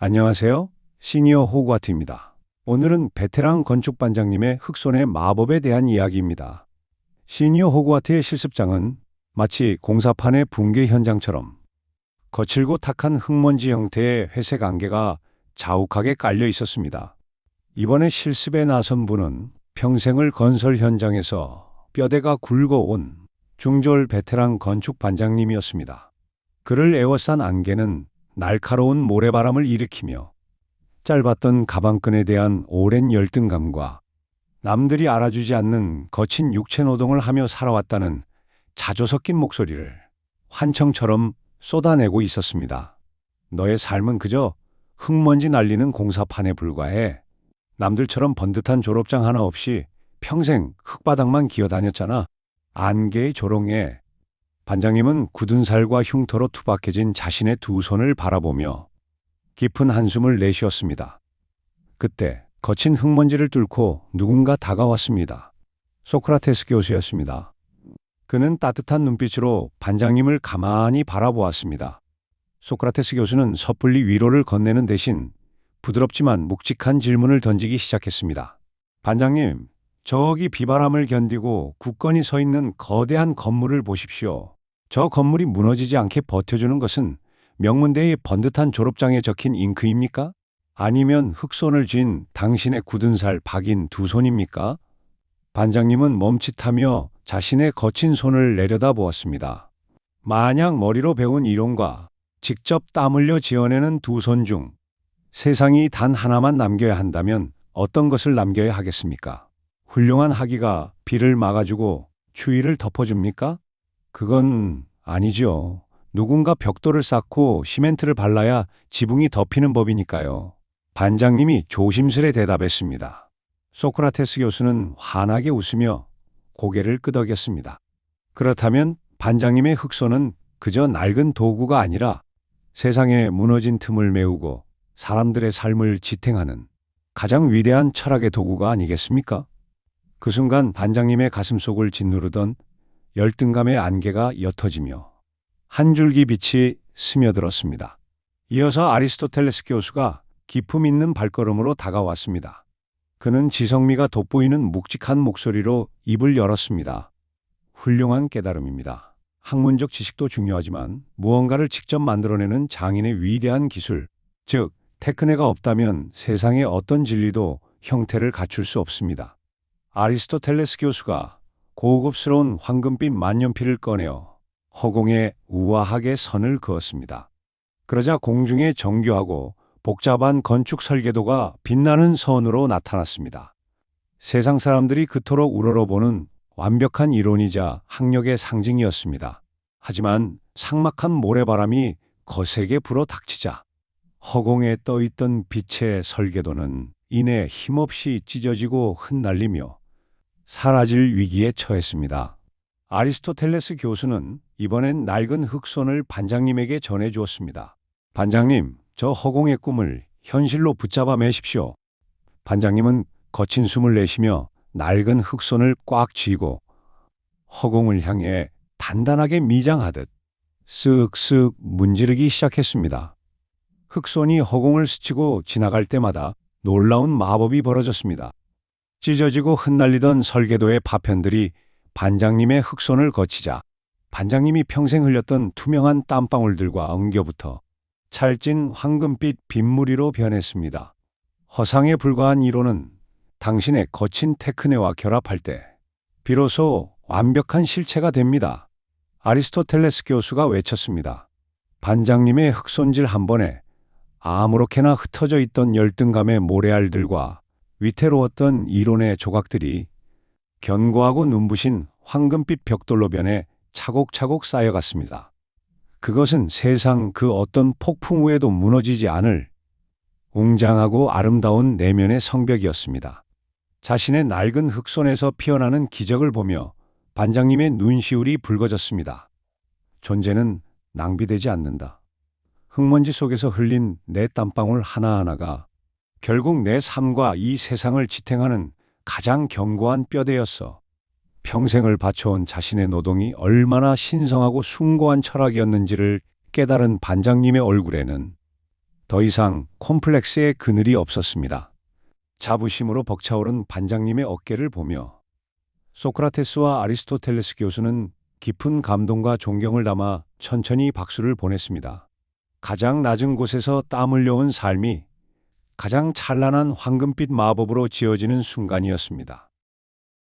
안녕하세요. 시니어 호그와트입니다. 오늘은 베테랑 건축반장님의 흑손의 마법에 대한 이야기입니다. 시니어 호그와트의 실습장은 마치 공사판의 붕괴 현장처럼 거칠고 탁한 흙먼지 형태의 회색 안개가 자욱하게 깔려 있었습니다. 이번에 실습에 나선 분은 평생을 건설 현장에서 뼈대가 굵어온 중졸 베테랑 건축반장님이었습니다. 그를 에워싼 안개는 날카로운 모래바람을 일으키며 짧았던 가방끈에 대한 오랜 열등감과 남들이 알아주지 않는 거친 육체 노동을 하며 살아왔다는 자조 섞인 목소리를 환청처럼 쏟아내고 있었습니다. 너의 삶은 그저 흙먼지 날리는 공사판에 불과해. 남들처럼 번듯한 졸업장 하나 없이 평생 흙바닥만 기어다녔잖아. 안개의 조롱에 반장님은 굳은 살과 흉터로 투박해진 자신의 두 손을 바라보며 깊은 한숨을 내쉬었습니다. 그때 거친 흙먼지를 뚫고 누군가 다가왔습니다. 소크라테스 교수였습니다. 그는 따뜻한 눈빛으로 반장님을 가만히 바라보았습니다. 소크라테스 교수는 섣불리 위로를 건네는 대신 부드럽지만 묵직한 질문을 던지기 시작했습니다. 반장님, 저기 비바람을 견디고 굳건히 서 있는 거대한 건물을 보십시오. 저 건물이 무너지지 않게 버텨주는 것은 명문대의 번듯한 졸업장에 적힌 잉크입니까? 아니면 흑손을 쥔 당신의 굳은 살 박인 두 손입니까? 반장님은 멈칫하며 자신의 거친 손을 내려다보았습니다. 만약 머리로 배운 이론과 직접 땀 흘려 지어내는 두 손 중 세상이 단 하나만 남겨야 한다면 어떤 것을 남겨야 하겠습니까? 훌륭한 학위가 비를 막아주고 추위를 덮어줍니까? 그건 아니죠. 누군가 벽돌을 쌓고 시멘트를 발라야 지붕이 덮이는 법이니까요. 반장님이 조심스레 대답했습니다. 소크라테스 교수는 환하게 웃으며 고개를 끄덕였습니다. 그렇다면 반장님의 흑손은 그저 낡은 도구가 아니라 세상의 무너진 틈을 메우고 사람들의 삶을 지탱하는 가장 위대한 철학의 도구가 아니겠습니까? 그 순간 반장님의 가슴속을 짓누르던 열등감의 안개가 옅어지며 한 줄기 빛이 스며들었습니다. 이어서 아리스토텔레스 교수가 기품 있는 발걸음으로 다가왔습니다. 그는 지성미가 돋보이는 묵직한 목소리로 입을 열었습니다. 훌륭한 깨달음입니다. 학문적 지식도 중요하지만 무언가를 직접 만들어내는 장인의 위대한 기술, 즉 테크네가 없다면 세상의 어떤 진리도 형태를 갖출 수 없습니다. 아리스토텔레스 교수가 고급스러운 황금빛 만년필을 꺼내어 허공에 우아하게 선을 그었습니다. 그러자 공중에 정교하고 복잡한 건축 설계도가 빛나는 선으로 나타났습니다. 세상 사람들이 그토록 우러러보는 완벽한 이론이자 학력의 상징이었습니다. 하지만 삭막한 모래바람이 거세게 불어 닥치자 허공에 떠있던 빛의 설계도는 이내 힘없이 찢어지고 흩날리며 사라질 위기에 처했습니다. 아리스토텔레스 교수는 이번엔 낡은 흑손을 반장님에게 전해주었습니다. 반장님, 저 허공의 꿈을 현실로 붙잡아 매십시오. 반장님은 거친 숨을 내쉬며 낡은 흑손을 꽉 쥐고 허공을 향해 단단하게 미장하듯 쓱쓱 문지르기 시작했습니다. 흑손이 허공을 스치고 지나갈 때마다 놀라운 마법이 벌어졌습니다. 찢어지고 흩날리던 설계도의 파편들이 반장님의 흑손을 거치자 반장님이 평생 흘렸던 투명한 땀방울들과 엉겨붙어 찰진 황금빛 빗무리로 변했습니다. 허상에 불과한 이론은 당신의 거친 테크네와 결합할 때 비로소 완벽한 실체가 됩니다. 아리스토텔레스 교수가 외쳤습니다. 반장님의 흑손질 한 번에 아무렇게나 흩어져 있던 열등감의 모래알들과 위태로웠던 이론의 조각들이 견고하고 눈부신 황금빛 벽돌로 변해 차곡차곡 쌓여갔습니다. 그것은 세상 그 어떤 폭풍 후에도 무너지지 않을 웅장하고 아름다운 내면의 성벽이었습니다. 자신의 낡은 흑손에서 피어나는 기적을 보며 반장님의 눈시울이 붉어졌습니다. 존재는 낭비되지 않는다. 흙먼지 속에서 흘린 내 땀방울 하나하나가 결국 내 삶과 이 세상을 지탱하는 가장 견고한 뼈대였어. 평생을 바쳐온 자신의 노동이 얼마나 신성하고 숭고한 철학이었는지를 깨달은 반장님의 얼굴에는 더 이상 콤플렉스의 그늘이 없었습니다. 자부심으로 벅차오른 반장님의 어깨를 보며 소크라테스와 아리스토텔레스 교수는 깊은 감동과 존경을 담아 천천히 박수를 보냈습니다. 가장 낮은 곳에서 땀 흘려온 삶이 가장 찬란한 황금빛 마법으로 지어지는 순간이었습니다.